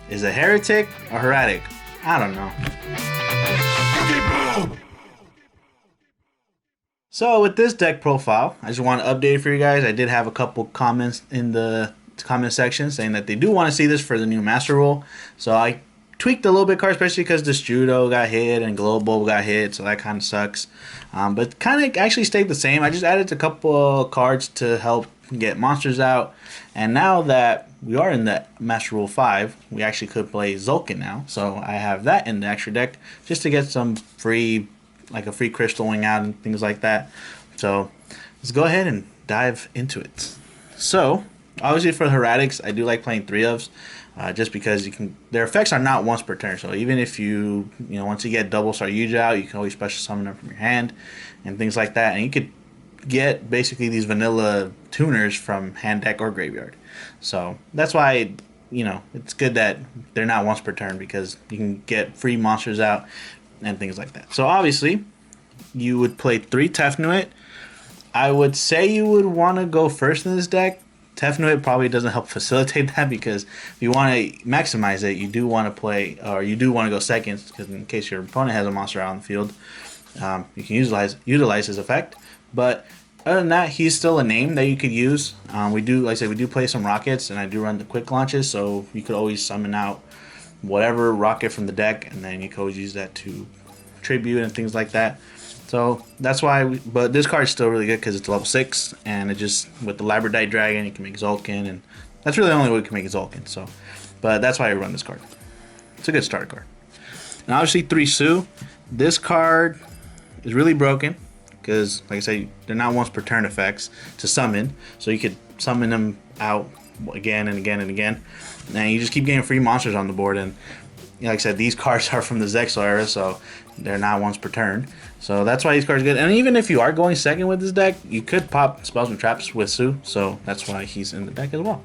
Is it Hieratic or Hieratic? I don't know. So with this deck profile, I just want to update it for you guys. I did have a couple comments in the comment section saying that they do want to see this for the new Master Rule. So I tweaked a little bit card, especially because this Judo got hit and Global got hit, so that kind of sucks. But kind of actually stayed the same. I just added a couple cards to help get monsters out. And now that we are in the Master Rule 5, we actually could play Zulkin now. So I have that in the extra deck just to get some free, like a free crystal wing out and things like that. So let's go ahead and dive into it. So obviously for Hieratics, I do like playing 3-ofs. Just because their effects are not once per turn. So even if once you get double Saryuja out, you can always special summon them from your hand and things like that. And you could get basically these vanilla tuners from hand, deck, or graveyard. So that's why it's good that they're not once per turn, because you can get free monsters out and things like that. So obviously you would play 3 Tefnuit. I would say you would want to go first in this deck. Tefnuit probably doesn't help facilitate that, because if you want to maximize it, you do want to play, or you do want to go second, because in case your opponent has a monster out on the field, you can utilize his effect. But other than that, he's still a name that you could use. We do play some rockets, and I do run the quick launches, so you could always summon out whatever rocket from the deck, and then you could always use that to tribute and things like that. So that's why, but this card is still really good because it's level 6, and it just, with the Labradite Dragon, you can make Zulkin, and that's really the only way we can make Zulkin. So, but that's why I run this card. It's a good starter card. And obviously 3 Su. This card is really broken because, like I said, they're not once per turn effects to summon, so you could summon them out again and again and again, and you just keep getting free monsters on the board. And like I said, these cards are from the Zexal era, so they're not once per turn. So that's why these cards are good. And even if you are going second with this deck, you could pop Spells and Traps with Su. So that's why he's in the deck as well.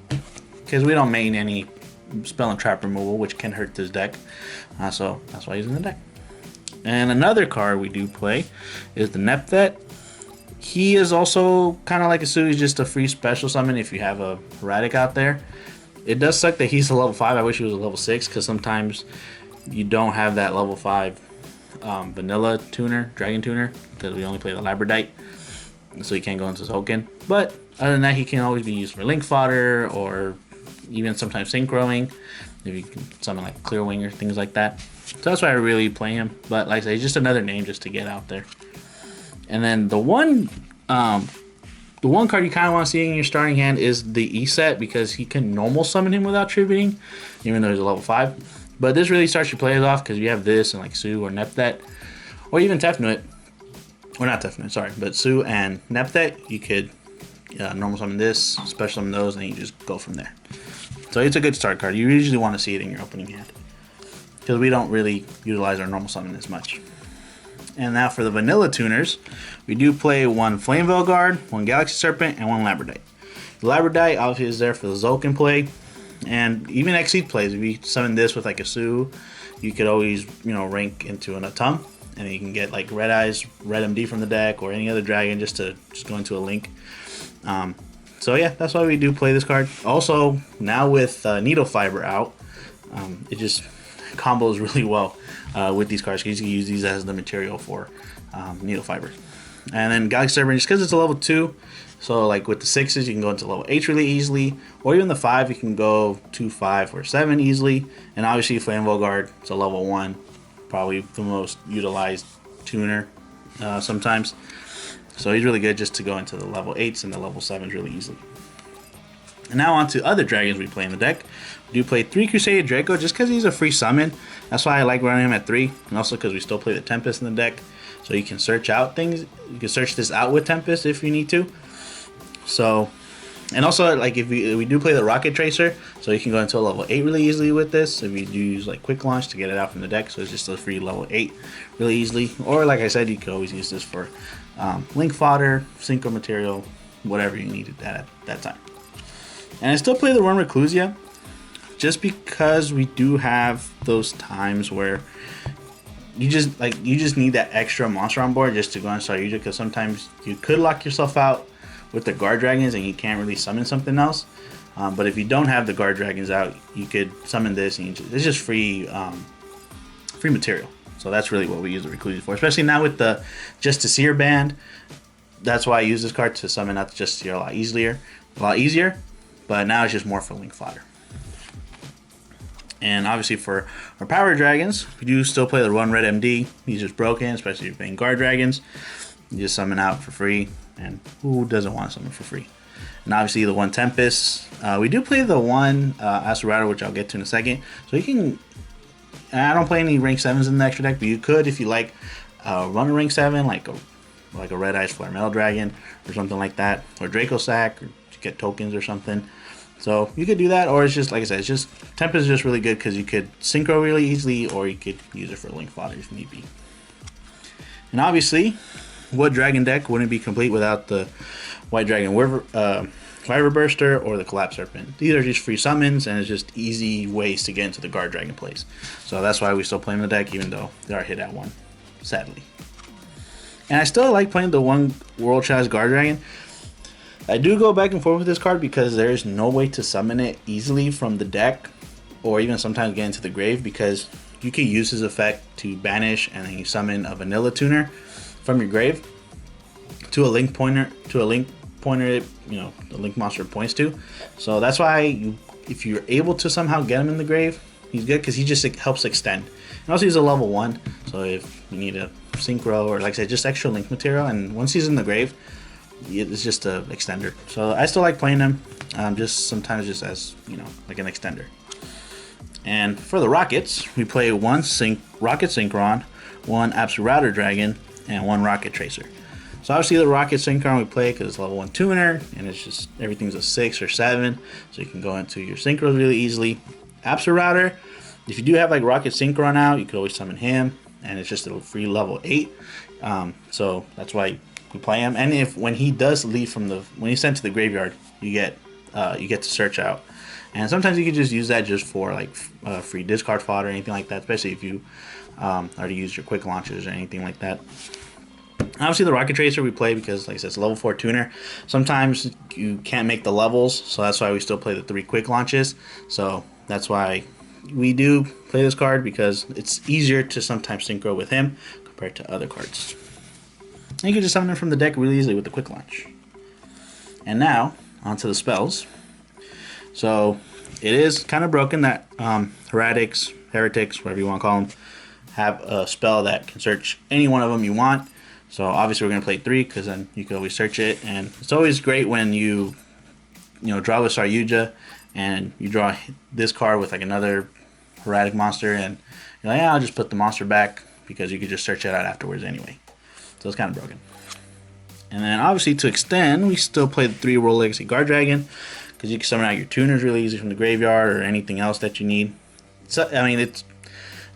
Because we don't main any Spell and Trap removal, which can hurt this deck. So that's why he's in the deck. And another card we do play is the Nepthet. He is also kind of like a Su. He's just a free special summon if you have a Hieratic out there. It does suck that he's a level 5. I wish he was a level 6, because sometimes you don't have that level 5 vanilla tuner, dragon tuner, because we only play the Labradite, so he can't go into Zulkin. But other than that, he can always be used for link fodder, or even sometimes synchroing if you can summon like Clear Wing or things like that. So that's why I really play him. But like I say, he's just another name just to get out there. And then the one card you kind of want to see in your starting hand is the E-Set, because he can normal summon him without tributing, even though he's a level 5. But this really starts your plays off, because you have this and like Su or Nepthet, or even Tefnuit, or not Tefnuit, sorry, but Su and Nepthet. You could normal summon this, special summon those, and you just go from there. So it's a good start card. You usually want to see it in your opening hand, because we don't really utilize our normal summon as much. And now for the vanilla tuners, we do play 1 Flame Veil Guard, 1 Galaxy Serpent, and 1 Labradite. The Labradite obviously is there for the Zulkin play, and even Exceed plays. If you summon this with like a Su, you could always rank into an Atum, and you can get like Red Eyes, Red MD from the deck, or any other dragon just go into a link. So yeah, that's why we do play this card. Also, now with Needle Fiber out, it just combos really well with these cards, because you can use these as the material for Needle Fiber. And then Galaxy Serpent, just because it's a level 2, so like with the 6s, you can go into level 8 really easily, or even the 5, you can go 2, 5, or 7 easily. And obviously Flame Veil Guard, it's a level 1, probably the most utilized tuner sometimes. So he's really good just to go into the level 8s and the level 7s really easily. And now on to other dragons we play in the deck. We do play 3 Crusader Draco just because he's a free summon. That's why I like running him at 3, and also because we still play the Tempest in the deck. So you can search out things. You can search this out with Tempest if you need to. So, and also like if we do play the Rocket Tracer, so you can go into a level 8 really easily with this. If you do use like Quick Launch to get it out from the deck, so it's just a free level 8 really easily. Or like I said, you could always use this for link fodder, synchro material, whatever you needed at that time. And I still play the Run Reclusia, just because we do have those times where you just need that extra monster on board just to go on Saryuja, because sometimes you could lock yourself out with the Guardragons and you can't really summon something else. But if you don't have the Guardragons out, you could summon this, and it's just free material. So that's really what we use the Reclusive for, especially now with the Justiciar band. That's why I use this card to summon out the Justiciar a lot easier. But now it's just more for link fodder. And obviously for our Power Dragons, we do still play the 1 red MD. He's just broken, especially if you're playing Guardragons. You just summon out for free, and who doesn't want to summon for free? And obviously the 1 Tempest. We do play the 1 Asurata, which I'll get to in a second. So you can... I don't play any rank 7s in the extra deck, but you could if you like run a rank 7, like a Red Eyes Flare Metal Dragon or something like that, or Draco Sack, or to get tokens or something. So you could do that, or it's just, like I said, it's just Tempest is just really good because you could synchro really easily, or you could use it for link fodder if need be. And obviously, what dragon deck wouldn't be complete without the White Dragon Wyver Burster or the Collapse Serpent? These are just free summons, and it's just easy ways to get into the Guardragon plays. So that's why we still play in the deck, even though they are hit at 1, sadly. And I still like playing the 1 World Challenge Guardragon. I do go back and forth with this card because there's no way to summon it easily from the deck, or even sometimes get into the grave, because you can use his effect to banish, and then you summon a Vanilla Tuner from your grave to a link pointer, you know, the link monster points to. So that's why if you're able to somehow get him in the grave, he's good because he just helps extend. And also he's a level 1, so if you need a synchro or, like I said, just extra link material, and once he's in the grave, it's just an extender. So I still like playing him, just sometimes just as, you know, like an extender. And for the Rockets, we play 1 Rocket Synchron, 1 Absolute Dragon, and 1 Rocket Tracer. So obviously the Rocket Synchron we play because it's level 1 tuner, and it's just everything's a 6 or 7, so you can go into your synchros really easily. Absolute, if you do have like Rocket Synchron out, you could always summon him, and it's just a free level 8. So that's why we play him. And when he does leave when he's sent to the graveyard, you get to search out. And sometimes you can just use that just for like free discard fodder or anything like that, especially if you already used your quick launches or anything like that. Obviously the Rocket Tracer we play because, like I said, it's a level 4 tuner. Sometimes you can't make the levels, so that's why we still play the 3 quick launches. So that's why we do play this card, because it's easier to sometimes synchro with him compared to other cards. And you can just summon him from the deck really easily with the quick launch. And now, onto the spells. So it is kind of broken that Hieratics, whatever you want to call them, have a spell that can search any one of them you want. So obviously we're going to play 3 because then you can always search it. And it's always great when you draw with Saryuja and you draw this card with like another Hieratic monster, and you're like, yeah, I'll just put the monster back because you could just search it out afterwards anyway. So it's kind of broken. And then obviously to extend, we still play the 3 World Legacy Guardragon because you can summon out your tuners really easy from the graveyard or anything else that you need. So, I mean, it's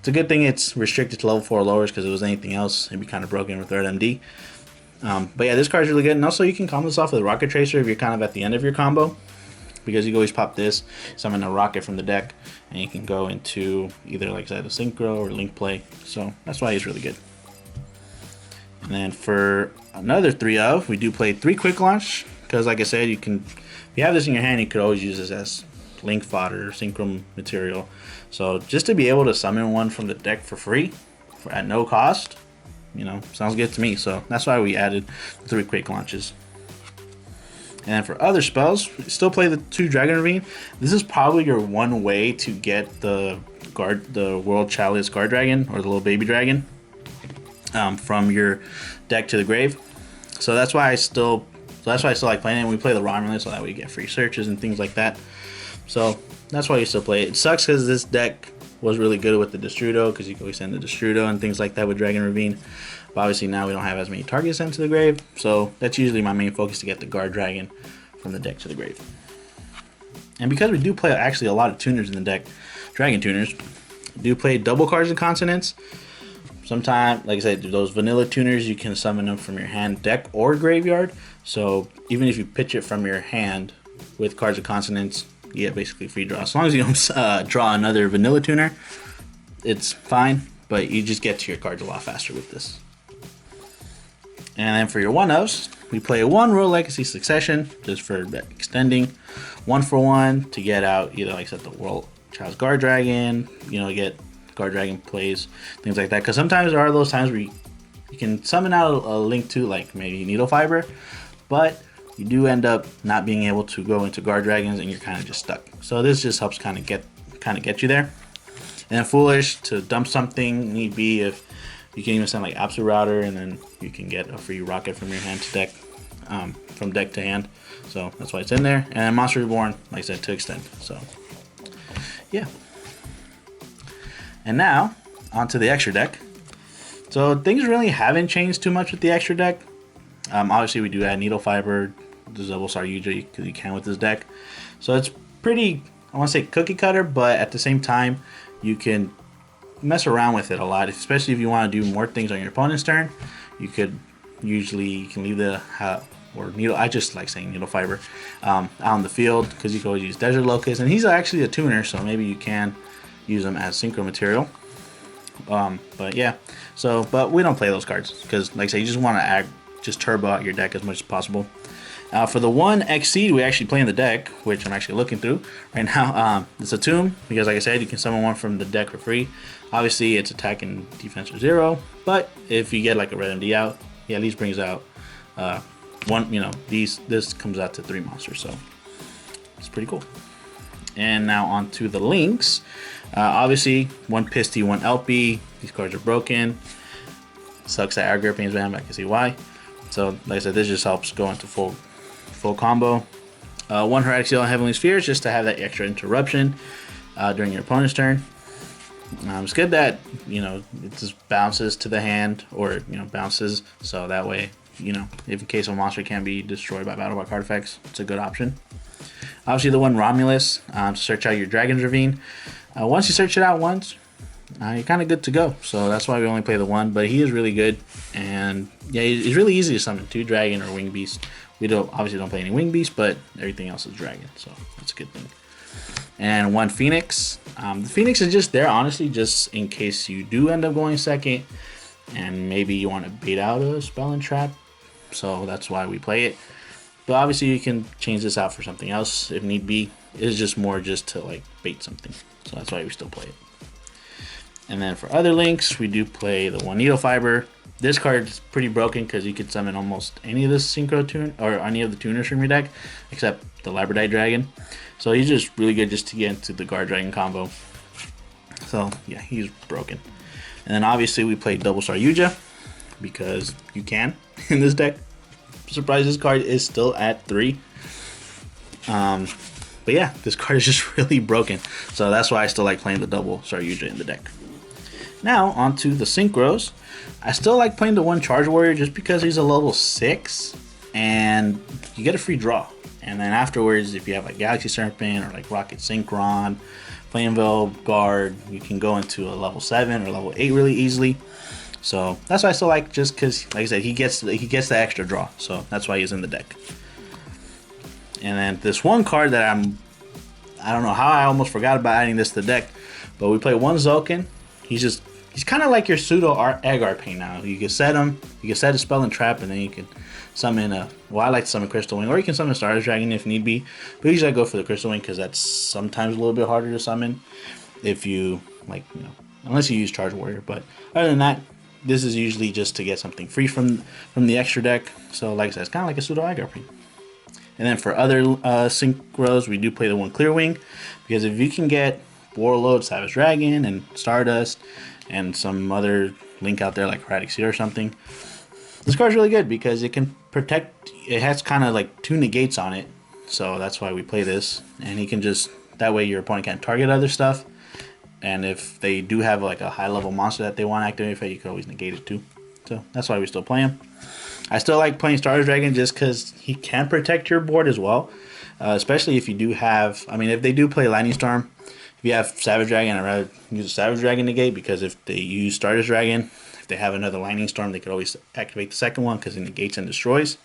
a good thing it's restricted to level 4 or lowers, because if it was anything else, it'd be kind of broken with Red MD. But yeah, this card's really good. And also you can combo this off with a Rocket Tracer if you're kind of at the end of your combo, because you can always pop this, summon a Rocket from the deck, and you can go into either, like I said, a Synchro or Link play. So that's why he's really good. And then for another 3 of, we do play 3 Quick Launch, because like I said, if you have this in your hand, you could always use this as link fodder, synchro material. So just to be able to summon one from the deck for free, at no cost, sounds good to me. So that's why we added 3 quick launches. And for other spells, we still play the 2 Dragon Ravine. This is probably your one way to get the World Chalice Guardragon, or the little baby dragon, from your deck to the grave. So that's why I still like playing it. And we play the Romulan so that we get free searches and things like that. So that's why you still play it. It sucks because this deck was really good with the Destrudo, because you can always send the Destrudo and things like that with Dragon Ravine. But obviously now we don't have as many targets sent to the grave, so that's usually my main focus, to get the Guardragon from the deck to the grave. And because we do play actually a lot of tuners in the deck, Dragon tuners, we do play double cards and consonants. Sometimes, like I said, those vanilla tuners, you can summon them from your hand, deck, or graveyard. So even if you pitch it from your hand with cards and consonants, you get basically free draw. As long as you don't draw another vanilla tuner, it's fine, but you just get to your cards a lot faster with this. And then for your one-ofs, we play a 1 Royal Legacy Succession just for extending, 1/1 to get out either like set the World Child's Guardragon, you know, get Guardragon plays, things like that. Because sometimes there are those times where you can summon out a link to like maybe Needle Fiber, but you do end up not being able to go into Guardragons and you're kind of just stuck. So this just helps kind of get you there. And then Foolish to dump something, need be, if you can even send like Absolute Router and then you can get a free rocket from your hand to deck, from deck to hand. So that's why it's in there. And then Monster Reborn, like I said, to extend. So yeah. And now onto the extra deck. So things really haven't changed too much with the extra deck. Obviously we do add Needle Fiber, the double Saryuja, because you can with this deck. So it's pretty, I want to say cookie cutter, but at the same time, you can mess around with it a lot, especially if you want to do more things on your opponent's turn. You can leave the or needle. I just like saying Needle Fiber out on the field because you can always use Desert Locust, and he's actually a tuner, so maybe you can use him as synchro material. But yeah, but we don't play those cards because, like I say, you just want to just turbo out your deck as much as possible. For the 1 Exceed, we actually play in the deck, which I'm actually looking through right now. It's a Tomb, because like I said, you can summon one from the deck for free. Obviously, it's attack and defense are 0, but if you get like a Red MD out, he at least brings out one, you know, this comes out to 3 monsters, so it's pretty cool. And now on to the links. Obviously, 1 Pisty, 1 LP. These cards are broken. Sucks that Aggro Pain's banned, but I can see why. So, like I said, this just helps go into full combo. 1 Hieratic Seal on Heavenly Spheres just to have that extra interruption during your opponent's turn. It's good that, you know, it just bounces to the hand, or, you know, bounces, so that way, you know, if in case a monster can be destroyed by battle by card effects, it's a good option. Obviously, the 1 Romulus to search out your Dragon's Ravine. Once you search it out once, you're kind of good to go. So that's why we only play the 1, but he is really good, and yeah, he's really easy to summon. 2 Dragon or Wing Beast. We obviously don't play any Wing Beast, but everything else is Dragon, so that's a good thing. And 1 Phoenix. The Phoenix is just there, honestly, just in case you do end up going second, and maybe you want to bait out a spell and trap. So that's why we play it. But obviously, you can change this out for something else if need be. It's just more just to like bait something. So that's why we still play it. And then for other links, we do play the 1 Needle Fiber. This card is pretty broken because you could summon almost any of the synchro tune or any of the tuners from your deck, except the Labradite Dragon. So he's just really good just to get into the Guardragon combo. So yeah, he's broken. And then obviously we play double Saryuja because you can in this deck. Surprise, this card is still at 3. But yeah, this card is just really broken. So that's why I still like playing the double Saryuja in the deck. Now, onto the Synchros. I still like playing the 1 Charge Warrior just because he's a level 6. And you get a free draw. And then afterwards, if you have like Galaxy Serpent or like Rocket Synchron, Flameville, Guard, you can go into a level 7 or level 8 really easily. So that's why I still like, just because, like I said, he gets the extra draw. So that's why he's in the deck. And then this 1 card that I don't know how I almost forgot about adding this to the deck, but we play 1 Zulkin. He's kind of like your pseudo Agar Pain now. You can set him, you can set a spell and trap, and then you can summon I like to summon Crystal Wing, or you can summon Stardust Dragon if need be. But usually I go for the Crystal Wing because that's sometimes a little bit harder to summon if you, like, you know, unless you use Charge Warrior. But other than that, this is usually just to get something free from the extra deck. So like I said, it's kind of like a pseudo Agar Pain. And then for other synchros, we do play the 1 Clear Wing, because if you can get Warlord, Savage Dragon, and Stardust, and some other link out there like Hieratic or something, this card's really good because it can protect. It has kind of like 2 negates on it, so that's why we play this. And he can just, that way your opponent can't target other stuff. And if they do have like a high level monster that they want to activate, you can always negate it too. So that's why we still play him. I still like playing Stardust Dragon just because he can protect your board as well. Especially if you do have, I mean, if they do play Lightning Storm, if you have Savage Dragon, I'd rather use a Savage Dragon negate, because if they use Stardust Dragon, if they have another Lightning Storm, they could always activate the second one because it negates and destroys.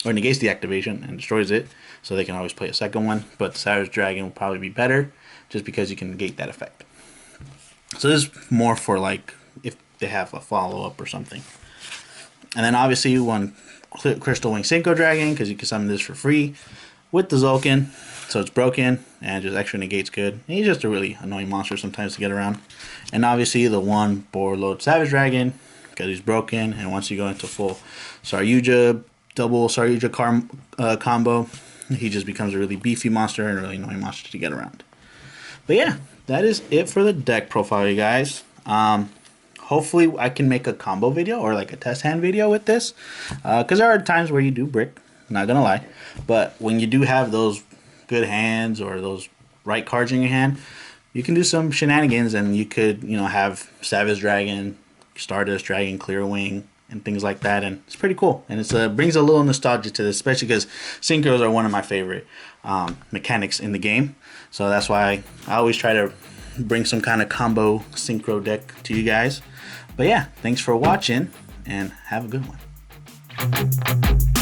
Or negates the activation and destroys it. So they can always play a second one. But the Savage Dragon will probably be better just because you can negate that effect. So this is more for like if they have a follow-up or something. And then obviously 1 Crystal Wing Synchro Dragon, because you can summon this for free with the Zulkin. So it's broken and just extra negates good. And he's just a really annoying monster sometimes to get around. And obviously the one board load Savage Dragon, because he's broken. And once you go into full Saryuja, double Saryuja combo, he just becomes a really beefy monster and a really annoying monster to get around. But yeah, that is it for the deck profile, you guys. Hopefully I can make a combo video or like a test hand video with this. Because there are times where you do brick, not gonna lie. But when you do have those good hands or those right cards in your hand, you can do some shenanigans, and you could, you know, have Savage Dragon, Stardust Dragon, Clear Wing, and things like that, and it's pretty cool. And it brings a little nostalgia to this, especially because synchros are one of my favorite mechanics in the game. So that's why I always try to bring some kind of combo synchro deck to you guys. But yeah, thanks for watching and have a good one.